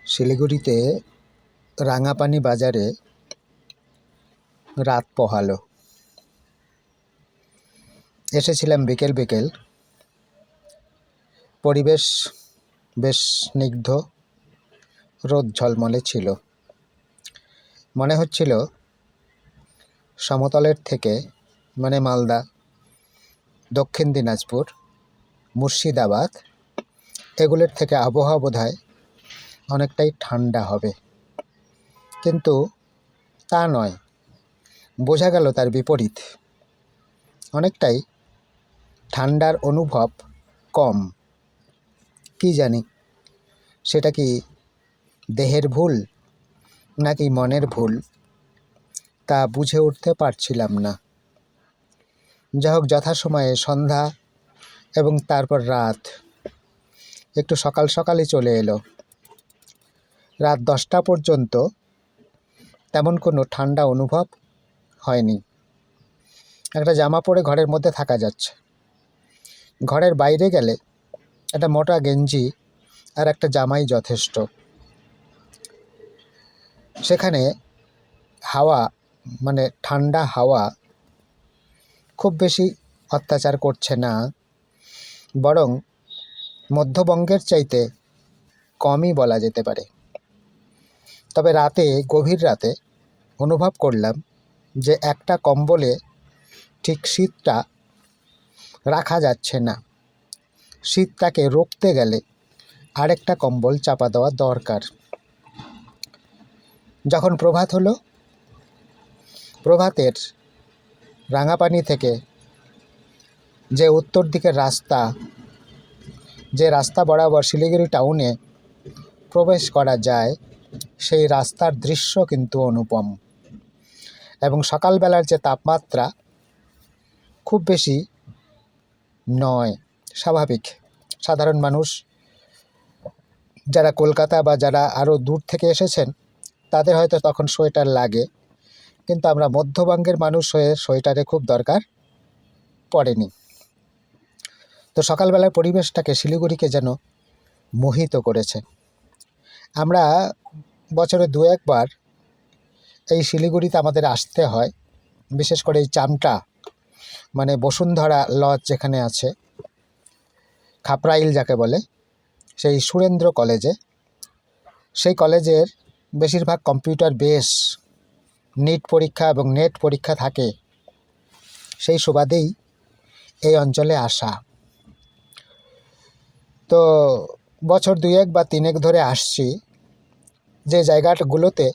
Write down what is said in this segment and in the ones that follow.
শিলিগুড়িতে রাঙাপানি বাজারে রাত পোহালো। এসেছিলাম বিকেল বিকেল। পরিবেশ বেশ স্নিগ্ধ, রোদ ঝলমলে ছিল। মনে হচ্ছিল সমতলের থেকে, মানে মালদা, দক্ষিণ দিনাজপুর, মুর্শিদাবাদ এগুলোর থেকে আবহাওয়া বোধহয় অনেকটাই ঠান্ডা হবে, কিন্তু তা নয়। বোঝা গেল তার বিপরীত। অনেকটাই ঠান্ডার অনুভব কম। কি জানি সেটা কি দেহের ভুল নাকি মনের ভুল, তা বুঝে উঠতে পারছিলাম না। যা হোক, যথাসময়ে সন্ধ্যা এবং তারপর রাত একটু সকাল সকালই চলে এলো। রাত 10টা পর্যন্ত তেমন কোনো ঠান্ডা অনুভব হয়নি। একটা জামা পরে ঘরের মধ্যে থাকা যাচ্ছে। ঘরের বাইরে গেলে একটা মোটা গেঞ্জি আর একটা জামাই যথেষ্ট। সেখানে হাওয়া, মানে ঠান্ডা হাওয়া খুব বেশি অত্যাচার করছে না, বরং মধ্যবঙ্গের চাইতে কমই বলা যেতে পারে। তবে রাতে, গভীর রাতে অনুভব করলাম যে একটা কম্বলে ঠিক শীতটা রাখা যাচ্ছে না। শীতটাকে রুখতে গেলে আরেকটা কম্বল চাপা দেওয়া দরকার। যখন প্রভাত হলো, প্রভাতের রাঙাপানি থেকে যে উত্তর দিকের রাস্তা, যে রাস্তা বরাবর শিলিগুড়ি টাউনে প্রবেশ করা যায়, সেই রাস্তার দৃশ্য কিন্তু অনুপম। এবং সকালবেলার যে তাপমাত্রা খুব বেশি নয়, স্বাভাবিক। সাধারণ মানুষ যারা কলকাতা বা যারা আরও দূর থেকে এসেছেন, তাদের হয়তো তখন সোয়েটার লাগে, কিন্তু আমরা মধ্যবঙ্গের মানুষ হয়ে সোয়েটারে খুব দরকার পড়েনি। তো সকালবেলার পরিবেশটাকে, শিলিগুড়িকে যেন মোহিত করেছে। আমরা বছরে 2-1 বার এই শিলিগুড়িতে আমাদের আসতে হয়, বিশেষ করে এই চামটা, মানে বসুন্ধরা লজ যেখানে আছে, খাপরাইল যাকে বলে, সেই সুরেন্দ্র কলেজে। সেই কলেজের বেশিরভাগ কম্পিউটার বেস, নিট পরীক্ষা এবং নেট পরীক্ষা থাকে, সেই সুবাদেই এই অঞ্চলে আসা। তো বছর 2-1 বা 3-1 ধরে আসছি। যে জায়গাগুলোতে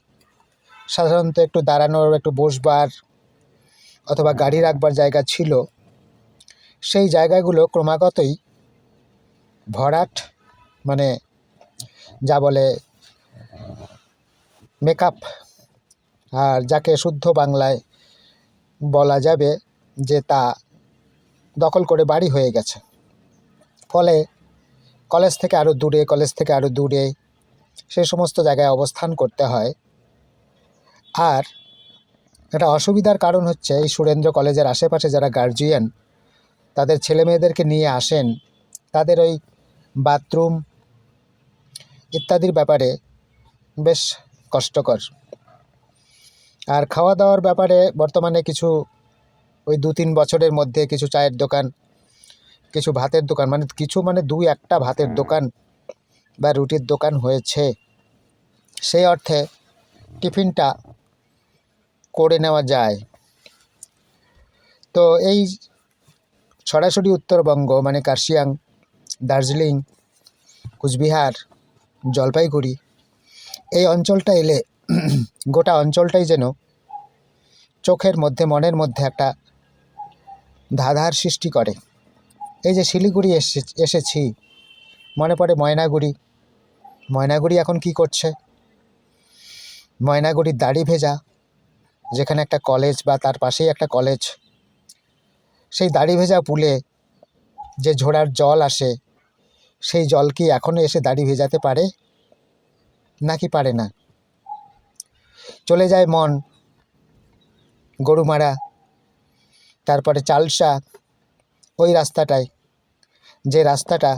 সাধারণত একটু দাঁড়ানোর, একটু বসবার অথবা গাড়ি রাখবার জায়গা ছিল, সেই জায়গাগুলো ক্রমাগতই ভরাট, মানে যা বলে মেকআপ, আর যাকে শুদ্ধ বাংলায় বলা যাবে যে তা দখল করে বাড়ি হয়ে গেছে। ফলে কলেজ থেকে আরও দূরে সেই সমস্ত জায়গায় অবস্থান করতে হয়। আর একটা অসুবিধার কারণ হচ্ছে, এই সুরেন্দ্র কলেজের আশেপাশে যারা গার্জিয়ান তাদের ছেলে মেয়েদেরকে নিয়ে আসেন, তাদের ওই বাথরুম ইত্যাদির ব্যাপারে বেশ কষ্টকর। আর খাওয়া দাওয়ার ব্যাপারে বর্তমানে কিছু, ওই 2-3 বছরের মধ্যে কিছু চায়ের দোকান, কিছু ভাতের দোকান, মানে 2-1টা ভাতের দোকান বা রুটির দোকান হয়েছে। সেই অর্থে টিফিনটা করে নেওয়া যায়। তো এই সরাসরি উত্তরবঙ্গ, মানে কার্শিয়াং, দার্জিলিং, কুচবিহার, জলপাইগুড়ি, এই অঞ্চলটা এলে গোটা অঞ্চলটাই যেন চোখের মধ্যে, মনের মধ্যে একটা ধাঁধার সৃষ্টি করে। এই যে শিলিগুড়ি এসেছি, মনে পড়ে ময়নাগুড়ি। ময়নাগুড়ি এখন কি করছে? ময়নাগুড়ির দাড়ি ভেজা, যেখানে একটা কলেজ বা তার পাশেই একটা কলেজ, সেই দাড়ি ভেজা পুলে যে ঝোড়ার জল আসে, সেই জল কি এখনও এসে দাড়ি ভেজাতে পারে নাকি পারে না? চলে যায় মন গরুমারা, তারপরে চালসা, ওই রাস্তাটায়, যে রাস্তাটা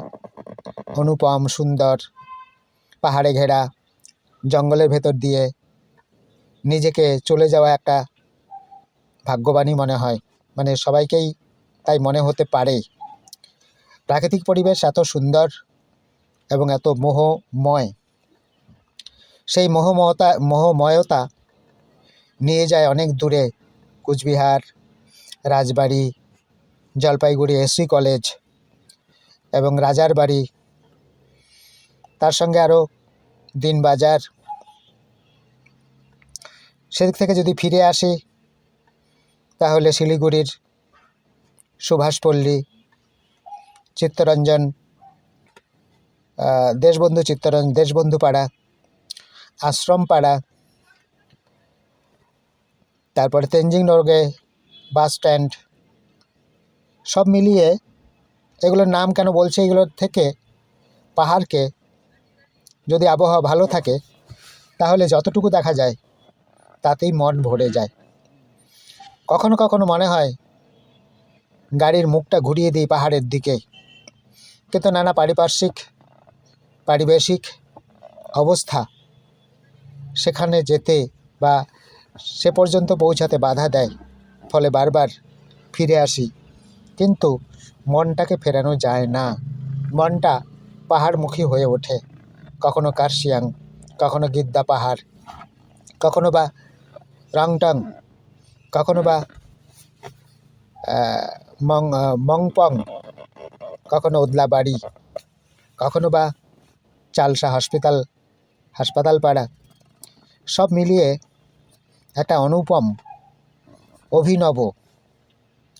অনুপম সুন্দর, পাহাড়ে ঘেরা, জঙ্গলের ভেতর দিয়ে নিজেকে চলে যাওয়া একটা ভাগ্যবানই মনে হয়, মানে সবাইকেই তাই মনে হতে পারে। প্রাকৃতিক পরিবেশ এত সুন্দর এবং এত মোহময়, সেই মোহময়তা নিয়ে যায় অনেক দূরে। কুচবিহার, রাজবাড়ি, জলপাইগুড়ি এসসি কলেজ এবং রাজার বাড়ি, তার সঙ্গে আরও দিনবাজার। সেদিক থেকে যদি ফিরে আসি তাহলে শিলিগুড়ির সুভাষপল্লী, চিত্তরঞ্জন, দেশবন্ধু পাড়া, আশ্রম পাড়া, তারপরে তেনজিং নরগে বাস স্ট্যান্ড, সব মিলিয়ে এগুলোর নাম কেন বলছে, এগুলোর থেকে পাহাড়কে যদি আবহাওয়া ভালো থাকে তাহলে যতটুকু দেখা যায় তাতেই মন ভরে যায়। কখনো কখনো মনে হয় গাড়ির মুখটা ঘুরিয়ে দিই পাহাড়ের দিকে, কিন্তু নানা পারিবেশিক অবস্থা সেখানে যেতে বা সে পর্যন্ত পৌঁছাতে বাধা দেয়, ফলে বারবার ফিরে আসি, কিন্তু মনটাকে ফেরানো যায় না। মনটা পাহাড়মুখী হয়ে ওঠে, কখনো কার্শিয়াং, কখনো গিদ্দা পাহাড়, কখনো বা রংটং, কখনো বা মংপং, কখনো ওদলাবাড়ি, কখনো বা চালসা হাসপাতাল পাড়া। সব মিলিয়ে একটা অনুপম, অভিনব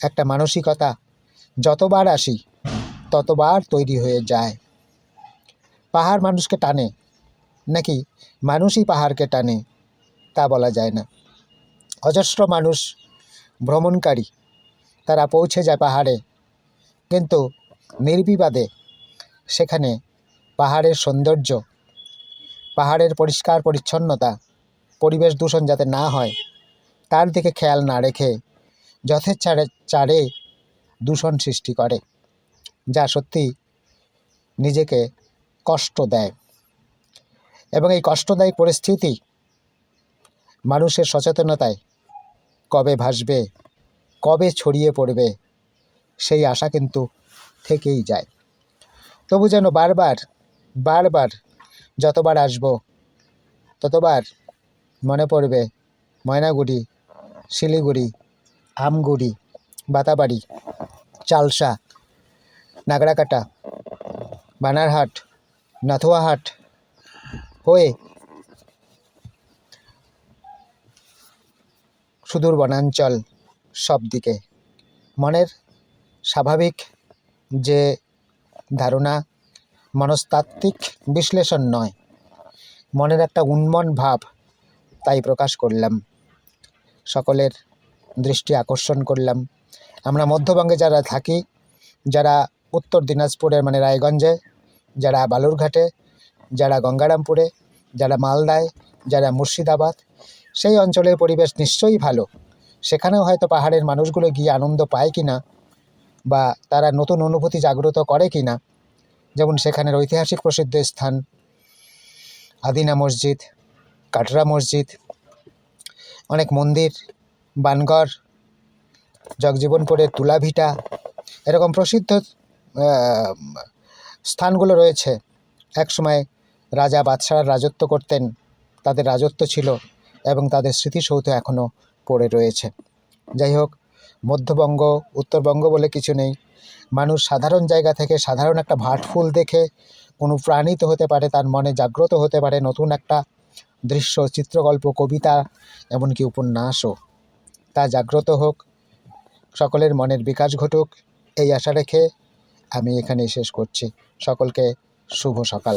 একটা মানসিকতা যতবার আসি ততবার তৈরি হয়ে যায়। পাহাড় মানুষকে টানে নাকি মানুষই পাহাড়কে টানে তা বলা যায় না। অজস্র মানুষ ভ্রমণকারী, তারা পৌঁছে যায় পাহাড়ে, কিন্তু নির্বিবাদে সেখানে পাহাড়ের সৌন্দর্য, পাহাড়ের পরিষ্কার পরিচ্ছন্নতা, পরিবেশ দূষণ যাতে না হয় তার দিকে খেয়াল না রেখে যথেচ্ছাড়ে দূষণ সৃষ্টি করে, যা সত্যি নিজেকে কষ্ট দেয়। এবং এই কষ্টদায়ক পরিস্থিতি মানুষের সচেতনতায় কবে ভাসবে, কবে ছড়িয়ে পড়বে, সেই আশা কিন্তু থেকেই যায়। তবু যেন বারবার যতবার আসব ততবার মনে পড়বে ময়নাগুড়ি, শিলিগুড়ি, আমগুড়ি, বাতাবাড়ি, চালসা, নাগড়াকাটা, বানারহাট, নাথুয়াহাট হয়ে সুদূর বনাঞ্চল, সব দিকে মনের স্বাভাবিক যে ধারণা, মনস্তাত্ত্বিক বিশ্লেষণ নয়, মনের একটা উন্মন ভাব, তাই প্রকাশ করলাম, সকলের দৃষ্টি আকর্ষণ করলাম। আমরা মধ্যবঙ্গে যারা থাকি, যারা উত্তর দিনাজপুরের মানে রায়গঞ্জে, যারা বালুরঘাটে, যারা গঙ্গারামপুরে, যারা মালদায়, যারা মুর্শিদাবাদ, সেই অঞ্চলের পরিবেশ নিশ্চয়ই ভালো। সেখানেও হয়তো পাহাড়ের মানুষগুলো গিয়ে আনন্দ পায় কিনা বা তারা নতুন অনুভূতি জাগ্রত করে কিনা, যেমন সেখানের ঐতিহাসিক প্রসিদ্ধ স্থান আদিনা মসজিদ, কাটরা মসজিদ, অনেক মন্দির, বানগড়, জগজীবনপুরের তুলাভিটা, এরকম প্রসিদ্ধ স্থানগুলো রয়েছে। একসময় রাজা বাদশাহরা রাজত্ব করতেন, তাদের রাজত্ব ছিল এবং তাদের স্মৃতিসৌধ এখনও পড়ে রয়েছে। যাই হোক, মধ্যবঙ্গ উত্তরবঙ্গ বলে কিছু নেই। মানুষ সাধারণ জায়গা থেকে সাধারণ একটা ভাটফুল দেখে অনুপ্রাণিত হতে পারে, তার মনে জাগ্রত হতে পারে নতুন একটা দৃশ্য, চিত্রকল্প, কবিতা, এমনকি উপন্যাসও। তা জাগ্রত হোক, সকলের মনের বিকাশ ঘটুক, এই আশা রেখে আমি এখানেই শেষ করছি। সকলকে শুভ সকাল।